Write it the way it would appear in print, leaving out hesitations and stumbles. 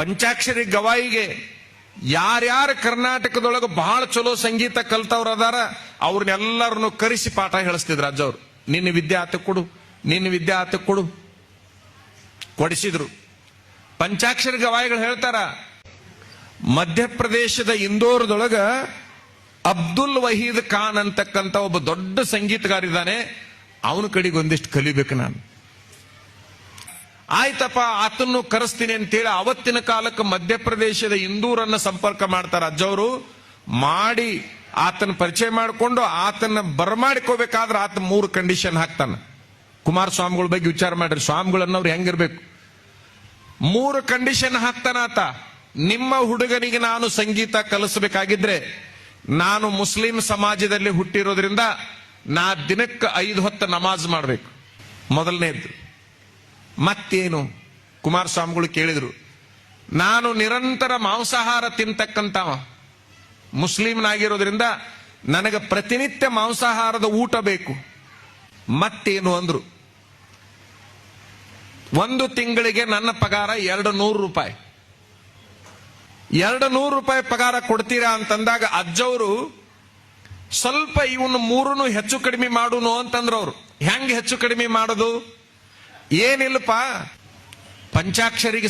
ಪಂಚಾಕ್ಷರಿ ಗವಾಯಿಗೆ ಯಾರ್ಯಾರು ಕರ್ನಾಟಕದೊಳಗೆ ಬಹಳ ಚಲೋ ಸಂಗೀತ ಕಲ್ತವ್ರು ಅದಾರ ಅವ್ರನ್ನೆಲ್ಲರನ್ನು ಕರೆಸಿ ಪಾಠ ಹೇಳಿಸ್ತಿದ್ರು ಅಜ್ಜವ್ರು. ನಿನ್ನ ವಿದ್ಯೆ ಆತ ಕೊಡು, ನಿನ್ನ ವಿದ್ಯೆ ಆತ ಕೊಡು, ಕೊಡಿಸಿದ್ರು. ಪಂಚಾಕ್ಷರಿ ಗವಾಯಿಗಳು ಹೇಳ್ತಾರ, ಮಧ್ಯಪ್ರದೇಶದ ಇಂದೋರ್ದೊಳಗ ಅಬ್ದುಲ್ ವಹೀದ್ ಖಾನ್ ಅಂತಕ್ಕಂಥ ಒಬ್ಬ ದೊಡ್ಡ ಸಂಗೀತಗಾರ ಇದ್ದಾನೆ, ಅವನ ಕಡೆಗೆ ಒಂದಿಷ್ಟು ಕಲಿಬೇಕು ನಾನು. ಆಯ್ತಪ್ಪ, ಆತನ್ನು ಕರೆಸ್ತೀನಿ ಅಂತೇಳಿ ಅವತ್ತಿನ ಕಾಲಕ್ಕೆ ಮಧ್ಯಪ್ರದೇಶದ ಇಂದೂರನ್ನ ಸಂಪರ್ಕ ಮಾಡ್ತಾರ ಅಜ್ಜವರು. ಮಾಡಿ ಆತನ ಪರಿಚಯ ಮಾಡಿಕೊಂಡು ಆತನ ಬರಮಾಡಿಕೋಬೇಕಾದ್ರೆ ಆತ 3 ಕಂಡೀಷನ್ ಹಾಕ್ತಾನ. ಕುಮಾರಸ್ವಾಮಿಗಳ ಬಗ್ಗೆ ವಿಚಾರ ಮಾಡ್ರಿ, ಸ್ವಾಮಿಗಳನ್ನವ್ರು ಹೆಂಗಿರ್ಬೇಕು. 3 ಕಂಡೀಷನ್ ಹಾಕ್ತಾನ ಆತ. ನಿಮ್ಮ ಹುಡುಗನಿಗೆ ನಾನು ಸಂಗೀತ ಕಲಿಸಬೇಕಾಗಿದ್ರೆ ನಾನು ಮುಸ್ಲಿಂ ಸಮಾಜದಲ್ಲಿ ಹುಟ್ಟಿರೋದ್ರಿಂದ ನಾ ದಿನಕ್ಕೆ 5 ಹೊತ್ತು ನಮಾಜ್ ಮಾಡಬೇಕು, ಮೊದಲನೇದ್ದು. ಮತ್ತೇನು? ಕುಮಾರಸ್ವಾಮಿಗಳು ಕೇಳಿದ್ರು, ನಾನು ನಿರಂತರ ಮಾಂಸಾಹಾರ ತಿಂತಕ್ಕಂಥವ, ಮುಸ್ಲಿಂನಾಗಿರೋದ್ರಿಂದ ನನಗೆ ಪ್ರತಿನಿತ್ಯ ಮಾಂಸಾಹಾರದ ಊಟ ಬೇಕು. ಮತ್ತೇನು ಅಂದ್ರು, 1 ತಿಂಗಳಿಗೆ ನನ್ನ ಪಗಾರ 200 ರೂಪಾಯಿ. 200 ರೂಪಾಯಿ ಪಗಾರ ಕೊಡ್ತೀರಾ ಅಂತಂದಾಗ ಅಜ್ಜವರು ಸ್ವಲ್ಪ ಇವನು 3 ಹೆಚ್ಚು ಕಡಿಮೆ ಮಾಡುನು ಅಂತಂದ್ರು. ಅವ್ರು ಹೆಂಗ್ ಹೆಚ್ಚು ಕಡಿಮೆ ಮಾಡೋದು? ಏನಿಲ್ಲಪ್ಪ, ಪಂಚಾಕ್ಷರಿಗೆ